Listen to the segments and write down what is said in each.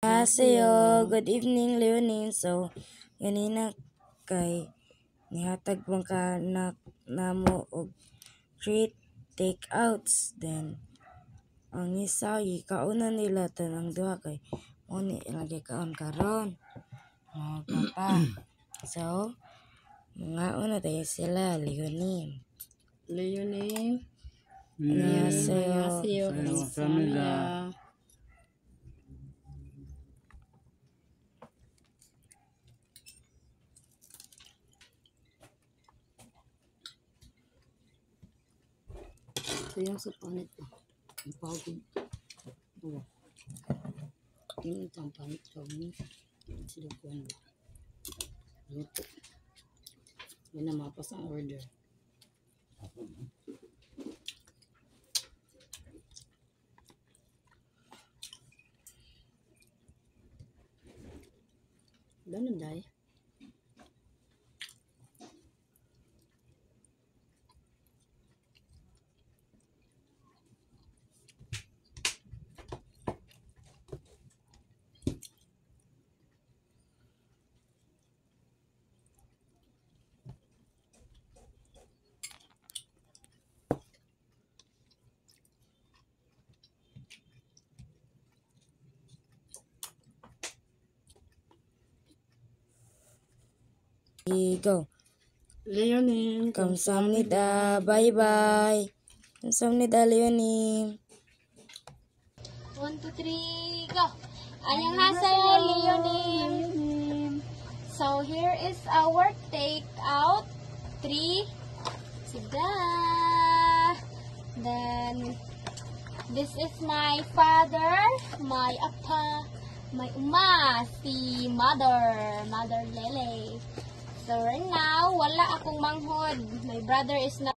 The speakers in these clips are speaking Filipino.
Haseyo, good evening Leonin. So, ganina kay nihatag man ka namo og treat takeouts. Then, ang isa kauna nila tanang duha kay mo ni lagi kaon karon. Mga papa. So, mga una tayo sila Leonin. 안녕하세요. 감사합니다. Ito yung sa panit ko. Ang pagod. Tingin ito ang panit ko. Sila ko ang luto. Yan na mapas ang order. Ganun dahil. Go. Leonin. 감사합니다. Bye-bye. 감사합니다, Leonin. 1, 2, 3, go! Annyeonghaseyo, Leonin. So here is our takeout. 3. Siga. Then this is my father, my appa, my uma, si mother Lele. So right now, wala akong manghod. My brother is not,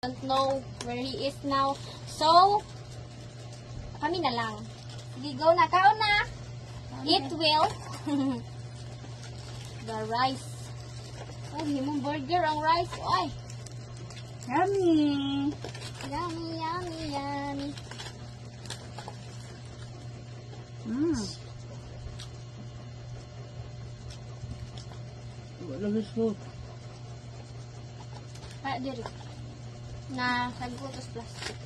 don't know where he is now. So kami na lang. Sige, go na. Kaon na. It will. The rice. Oh, himong burger ang rice. Ay. Yummy. Yummy, yummy, yummy. Wala gusto. Pa, diri. Na, sagbutos plastic.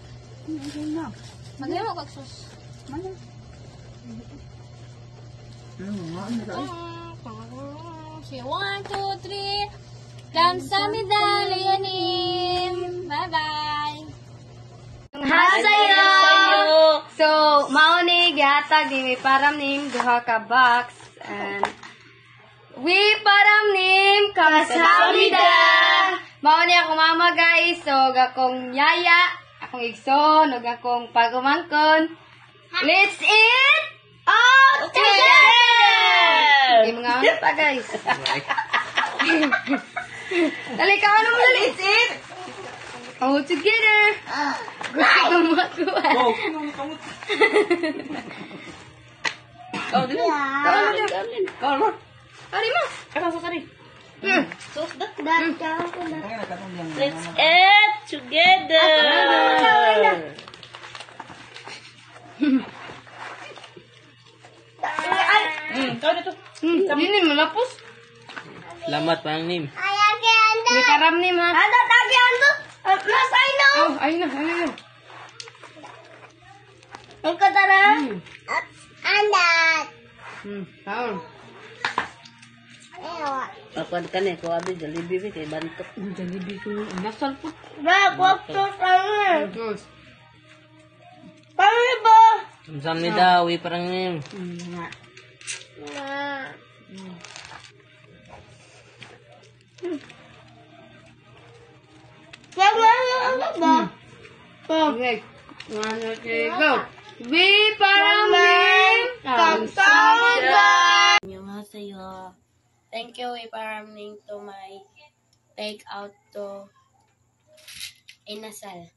Hindi na. Magyan mo kag sus. Ano? Sige, 1, 2, 3. Kamsahamnida, Leonin. Bye-bye. Haseyo! So, mao ni gihatag ni param nim duha ka box and we param nim kamsahamnida. Mao ni ako mama guys, so gakong yaya, akong igsoon, ug akong pagumangkon. Let's eat all together! Okay, mga ano pa guys. Dali ka, ano mo dali? Let's eat all together. Gusto ko makakuha. Oh, dili. Kalo. Ari mo. Kalo sa kari. Sus, Let's eat together. Kau dito. Hindi malapos. Selamat Bang Nim. Hindi karam ni ma. Ando, tagi, ando. Plus, I know. Oh, ayun na. Ang katara. Andat. Taon. Pakuan ka ni, kuha di Jollibee kay bantok. Jollibee ko nasal po. Ba, kwak to sa Terus. Paano ba? Kamsahamnida, uwi parang Nim. Okay. 1, 2, 3, go. We param nim kamsahamnida. 안녕하세요. Thank you iparaming to my take out to inasal.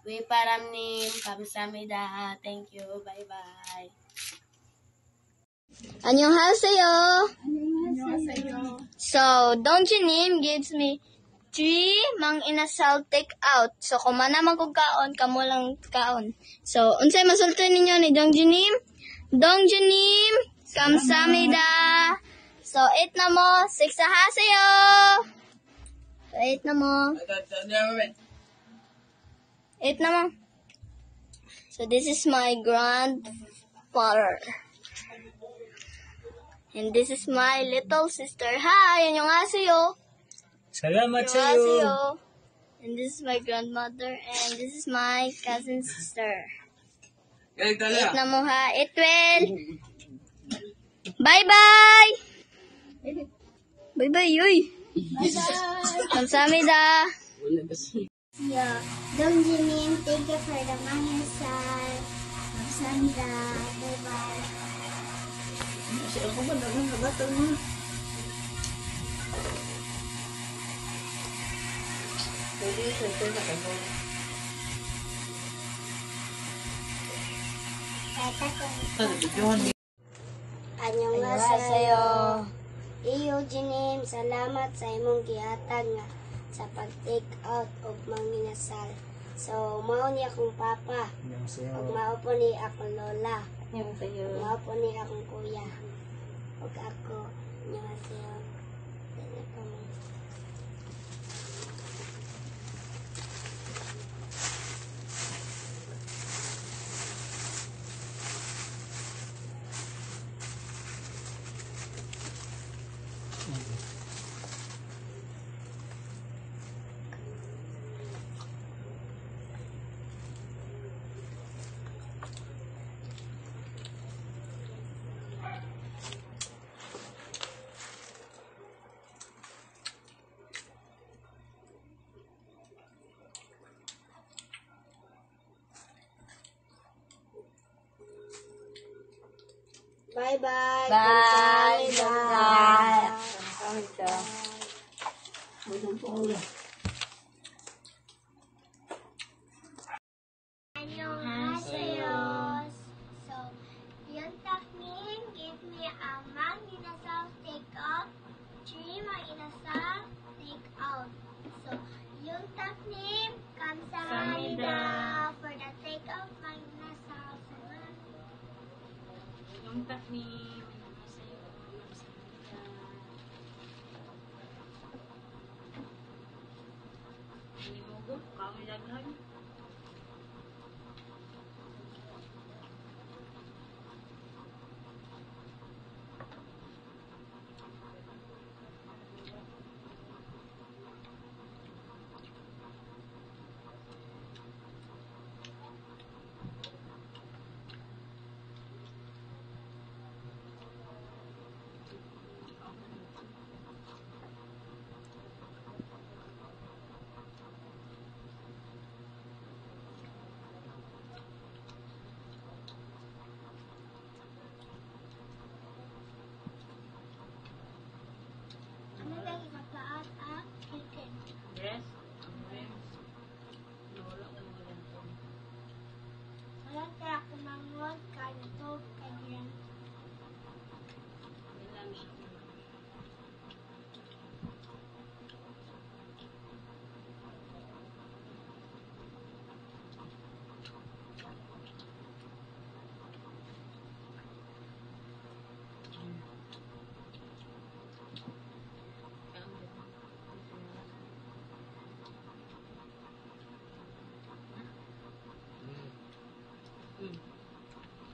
We paramnim kamsamida. Thank you. Bye bye. 안녕하세요. So, Dongjinim gives me 3 mang inasal take out. So, kung mana magkukaon, kamo lang kaon. So, unsay masultoy ninyo ni Dongjinim? Dongjinim, kamsamida. So, 8 na mo, 6 haseyo. So, 8 na mo. 8 na mo. So, this is my grandfather. And this is my little sister. Hi! 안녕하세요. Salamat 안녕하세요. And this is my grandmother. And this is my cousin sister. Eat na mo ha. Eat well. Bye-bye! Bye-bye, yoy. Bye-bye. 감사합니다. Yeah, Dongjinim, thank you for the mangyasal. Kamsahamnida. Bye-bye. 안녕하세요. Iyo, Jinim, salamat sa imong gihatag nga sa pag-take out of manginasal. So, mao ni akong papa. Ug mao po ni akong lola. Ug mao po ni akong kuya. Ug ako. Annyeonghaseyo. Dili pa mo. Bye-bye. Bye. Kamsahamnida. Annyeonghaseyo. So, yung takning give me a manginasal take out, 3 manginasal take out. So, yung takning kamsahamnida for the take out manginasal. Yung takni, sa'yo, kamsahamnida. Hinimugo, kami laghan. Ano lagi kapaat ang chicken? Yes, ang rings. Wala ka na ganito. Walang kaya kumangon, kaya ito, kaya Ilan siya.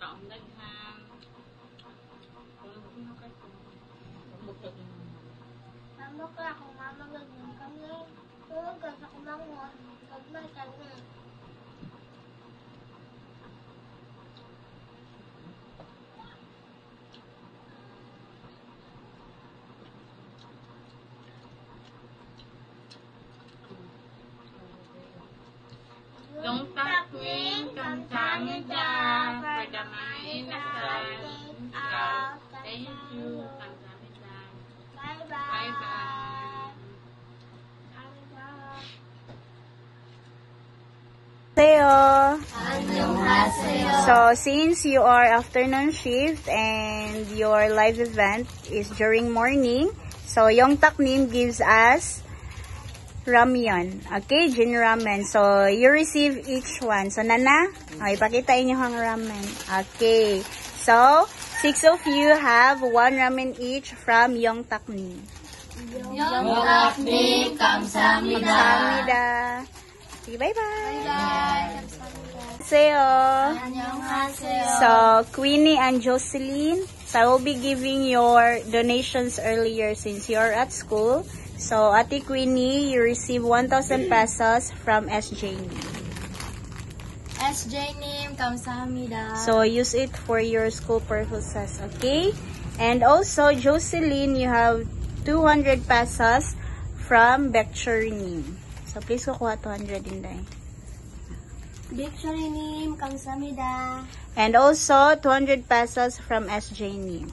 Kaong daghang. Walang pinakay ko. Pagbukat yun. Tama ka ako mamagod ng kami. Huwag ka sa kumangon. Pagmay ka na. Yung takling kamsahamnida for the manginasal. Thank you. Kamsahamnida. Bye-bye. Bye-bye. 안녕하세요. So, since you are afternoon shift and your live event is during morning, so yung taknim gives us ramyun. Okay, Jin ramen. So, you receive each one. So, Nana, ipakita inyo ang ramen. Okay. So, 6 of you have 1 ramen each from Yong Taknim. Yong Taknim, 감사합니다. 감사합니다. Okay, bye-bye. Seo. So, Queenie and Jocelyn. So, I will be giving your donations earlier since you're at school. So, Ate Queenie, you receive 1,000 pesos from SJ. SJ Nim, 감사합니다. So, use it for your school purposes, okay? And also, Jocelyn, you have 200 pesos from Becturing. So, please kukuha 200 din dahil. Becturing, 감사합니다. And also, 200 pesos from SJ Nim.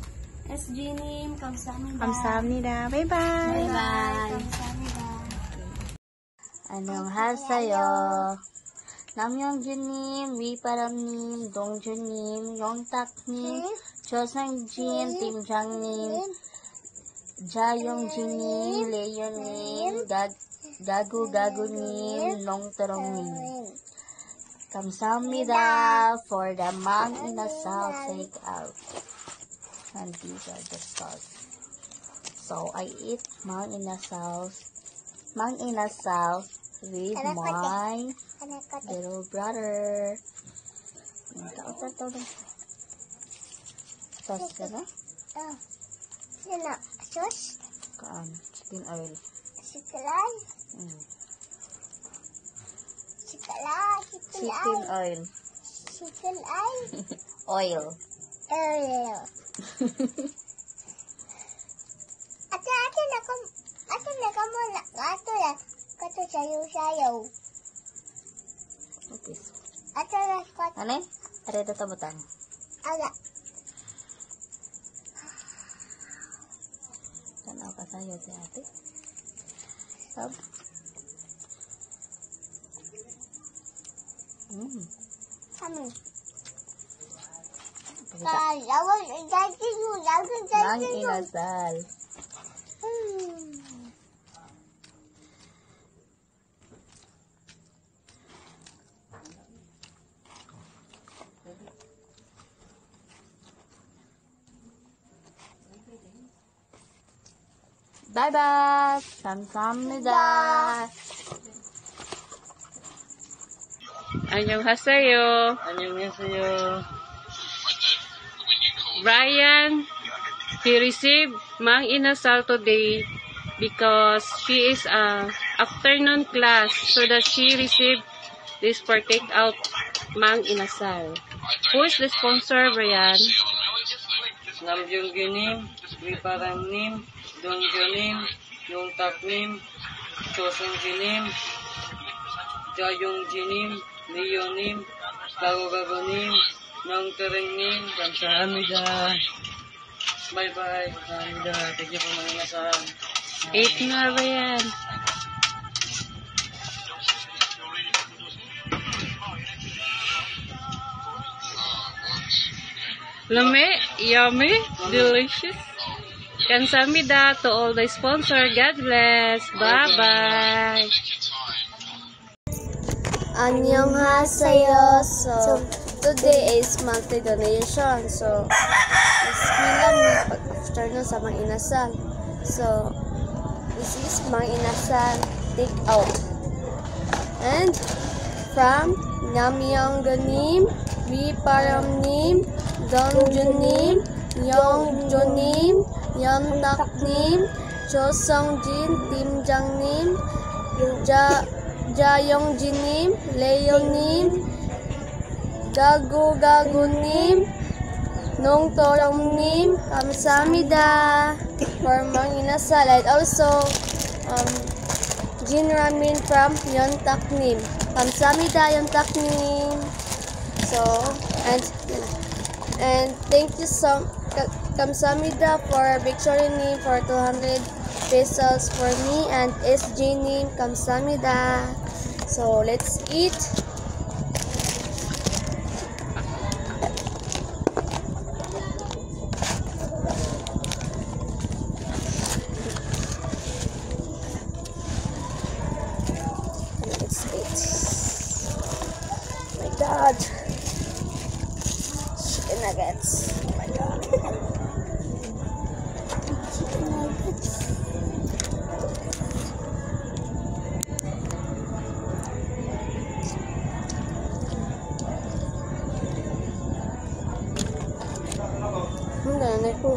SJ님, 감사합니다. 감사합니다. Bye-bye. Bye. 감사합니다. 안녕하세요. 남영주님, 위바람님, 동주님, 용탁님, 조상진, 팀장님, 자용진님, 레이언님, 가구가구님, 농토롱님. 감사합니다 for the Mang Inasal takeout. And these are the sauce. So I eat Mang Inasal with my little brother. Sauce ka na? Sino? Sauce? Chicken oil. Sikalay? Sikalay? Chicken oil. Sikalay? Oil. Ate nakamula. Ato lang. Kato sayo-sayo. Okay. Ato lang. Ano? Are ito tabutan. Ala. Tanaw ka sayo si ate. Sab. Kami. Mang Inasal. Bye-bye. 감사합니다. 안녕하세요. 안녕하세요. Brian, he received Mang Inasal today because she is a afternoon class, so that she received this for takeout Mang Inasal. Who is the sponsor, Brian? Namjungginim, Wiparangnim, Dongjonim, Yongtaknim, Chosengjinim, Jayongjinim, Leonim, Gagogagonim, Nongterengnim, Kamsahamnida. Bye-bye, Kamsahamnida. Thank you for mga nasaan. 8 na, Brian. Lame, yummy, delicious. Kamsahamnida to all the sponsor. God bless. Bye-bye. 안녕하세요. So today is monthly donation. So bismillah pag-afternoon sa Mang Inasal. So this is Mang Inasal take out. And from Namyangganim, Wiparamnim, Dongjunim, Yongjonim, Yontaknim, Josangjin, Timjangnim, Jayongjinim, Leonim, Gagugagunim, Nongtorongnim, Kamsahamnida for Mang Inasal, and also Jin Ramen from Yontaknim. Kamsahamnida Yontaknim. So and thank you so Kamsahamnida for Becturing for 200 pesos for me, and SJ name Kamsahamnida. So let's eat. nanay ko.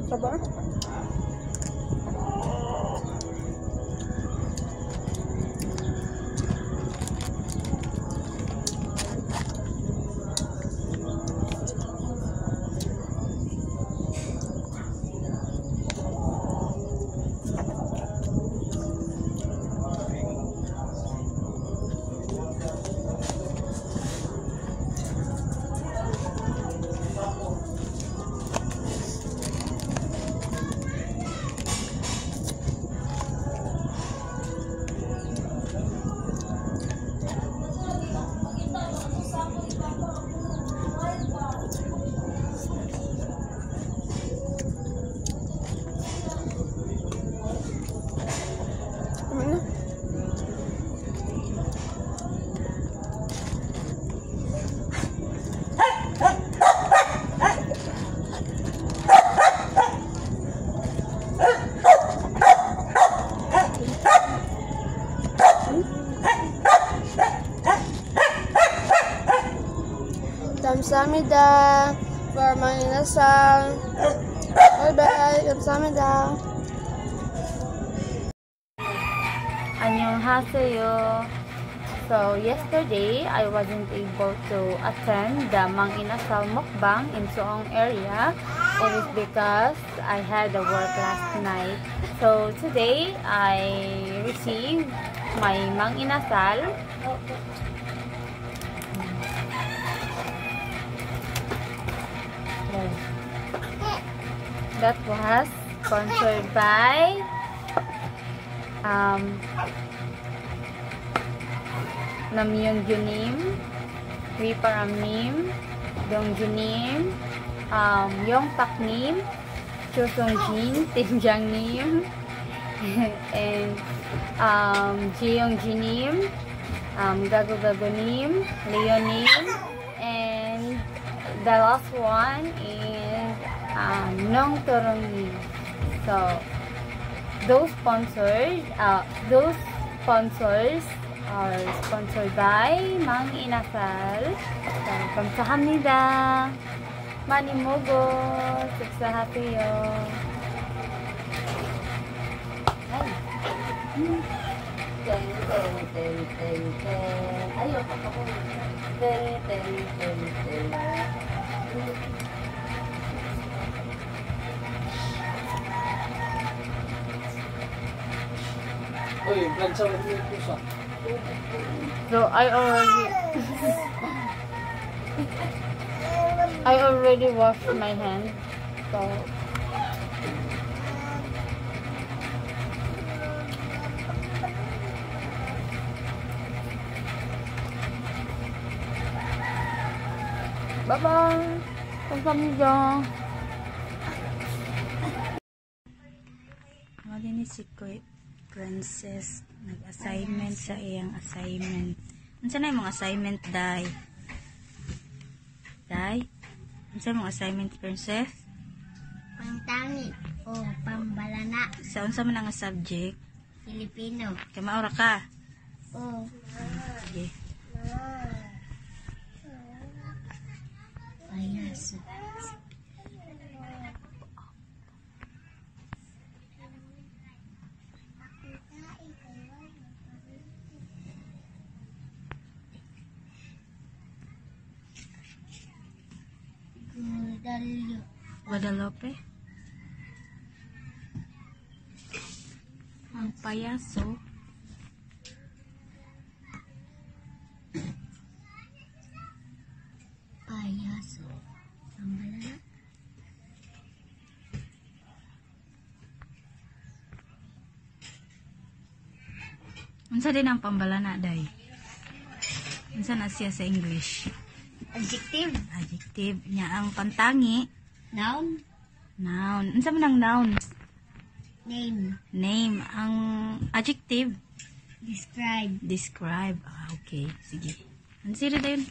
Sabar. 감사합니다. For mga inasal. Bye-bye. 감사합니다. 안녕하세요. So yesterday I wasn't able to attend the Mang Inasal mukbang in Suong area. It is because I had a work last night. So today I received my Mang Inasal. That was sponsored by Namyong Junim, Wiparamnim, Dongjunim, Yongtaknim, Chosongjin, Tinjangnim, and Jiyongjinim, Gagogagonim, Leonim, and the last one is Nongtorongnim. So those sponsors are sponsored by Mang Inasal. So, 감사합니다. 많이 먹어. 식사하세요. So I already washed my hands. So bye-bye. 감사합니다. Mali ni si Princess nag-assignment sa iyang assignment. Unsa na yung mga assignment, Day? Day? Unsa yung mga assignment, Princess? Pangtangi o pambalana. Sa unsa man ang subject? Filipino. Kay maura ka? O. Sige. Payaso. Guadalupe. Ang payaso. Payaso. Pambalana. Unsa din ang pambalana day? Unsa na siya sa English? Adjective. Adjective niya ang pantangi. Noun. Noun. Unsa man ang noun? Name. Name. Ang adjective? Describe. Describe. Ah, okay. Sige. Ansira dayon.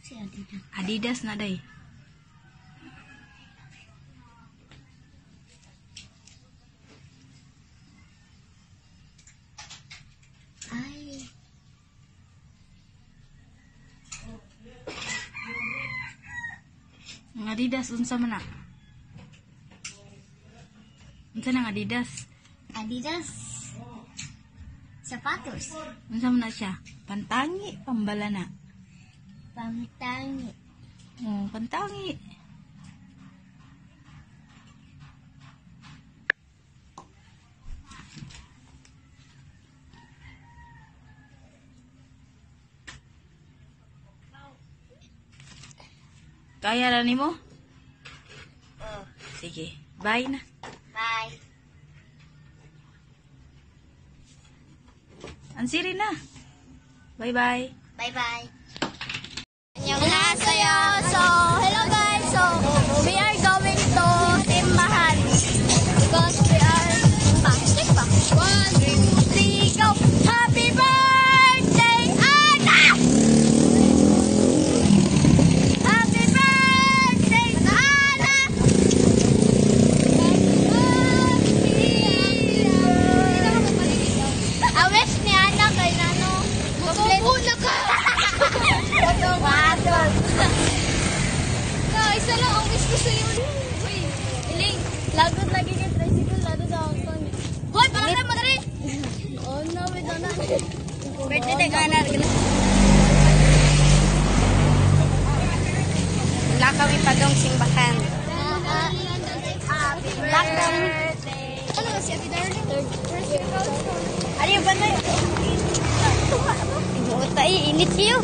Si Adidas. Adidas na day. Ay. Ang Adidas, unsa man na? Unsa nang Adidas? Adidas. Sapatos. Unsa man na siya? Pantangi, pambalana. Pangtangi. Oh, pantangi. Kaya na nimo? Sige. Bye na. Bye. Ansiri na. Bye-bye. Bye-bye. 안녕하세요. So, hello guys. So, we are going to Timbahan because we are plastic pa. 1, 2, 3, go! Happy birthday, Ana! Happy birthday, Ana! I wish ni Ana kay Nano. Complete. ka! Isa lang ang wish ko sa'yo. Uy, Iling, lagot lagi kay tricycle, lagot ako ko. Hoy, parang na madali! Oh no, wait na. Birthday ka na. Wala kami padong simbahan. Lockdown. Ano ba si Ate Darling? First year college. Ano yung ba na yun? Ibuta init kayo.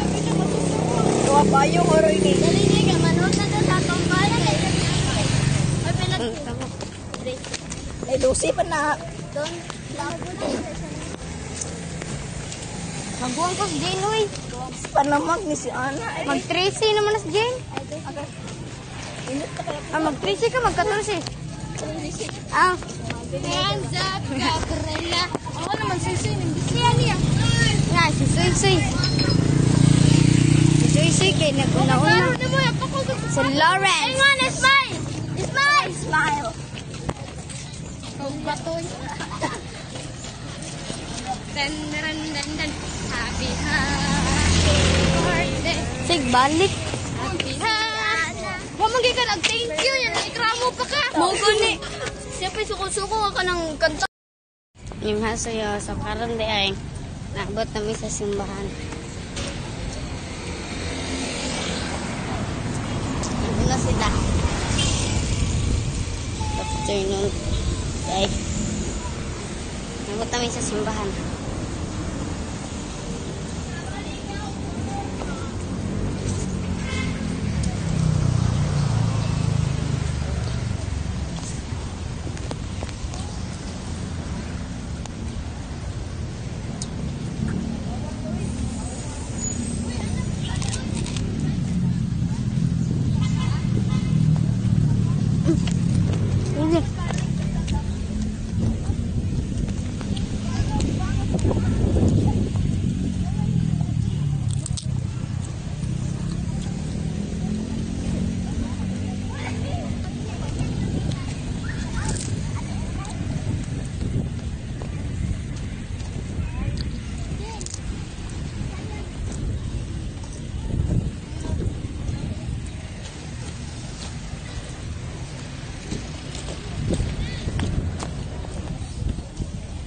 Tuwa pa yung oroy ni. Dali ka, manood na doon sa atong bahay. Ay, pinag... Ay, Lucy pa na. Doon. Magbuwan ko si Jane, uy. Panamag ni si Ana. Mag-tracy naman na si Jane. Mag-tracy ka, mag-14. Ah. Hands up, kakarela. Ako naman, suy-suy. Siya niya. Nga, si Suy-suy. Si Suy-suy kay nag-una-una. Si Lawrence. Hang on, smile! Smile! Smile. Batoy. Dan, dan, dan, dan. Happy birthday. Sig, balik. Happy birthday. Mamagay ka nag-thank you. Yan, ikramo pa ka. Mogo ni. Siyempre, suko-suko ka ng kanta. Yung hasayo, so karon di ay naabot namin sa simbahan. Ano na sila? Afternoon. Okay. Naabot namin sa simbahan.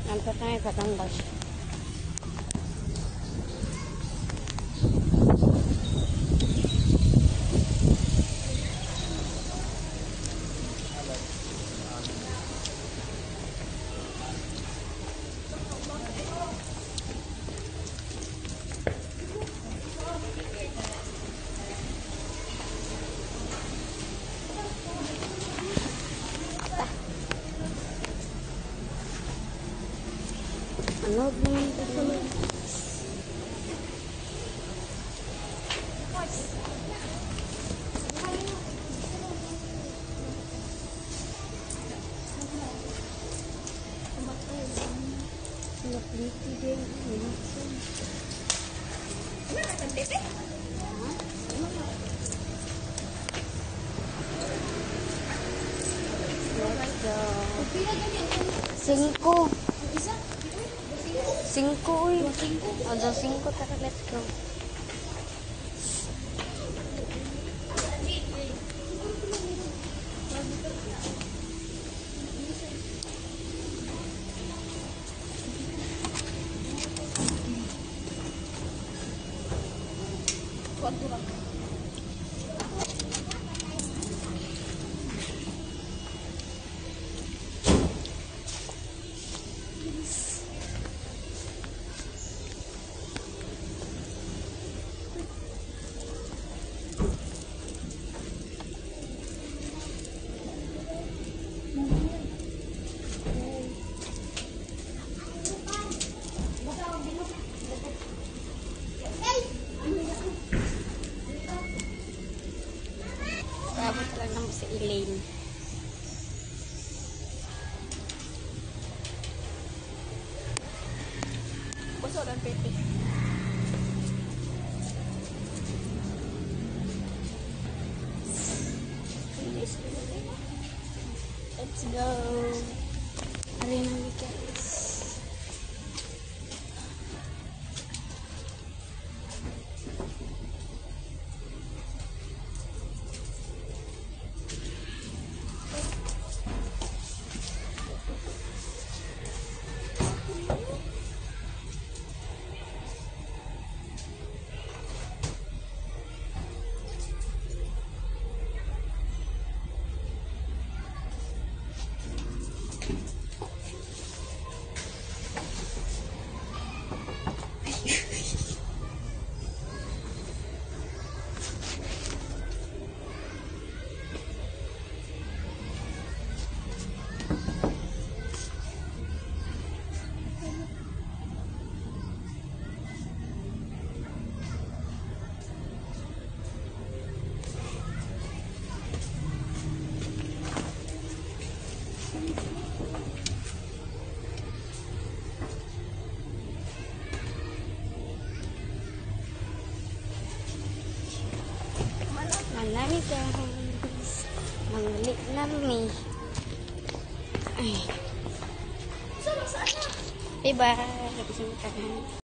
Nampot na yung Batangas. Cinco. Cinco, uy. O, 5 tara, let's go. Abot lang naman si Elaine. Puso lang, Pepe. Let's go. Arena weekends. Manali guys. Mangali na mi. Ay. Bye-bye.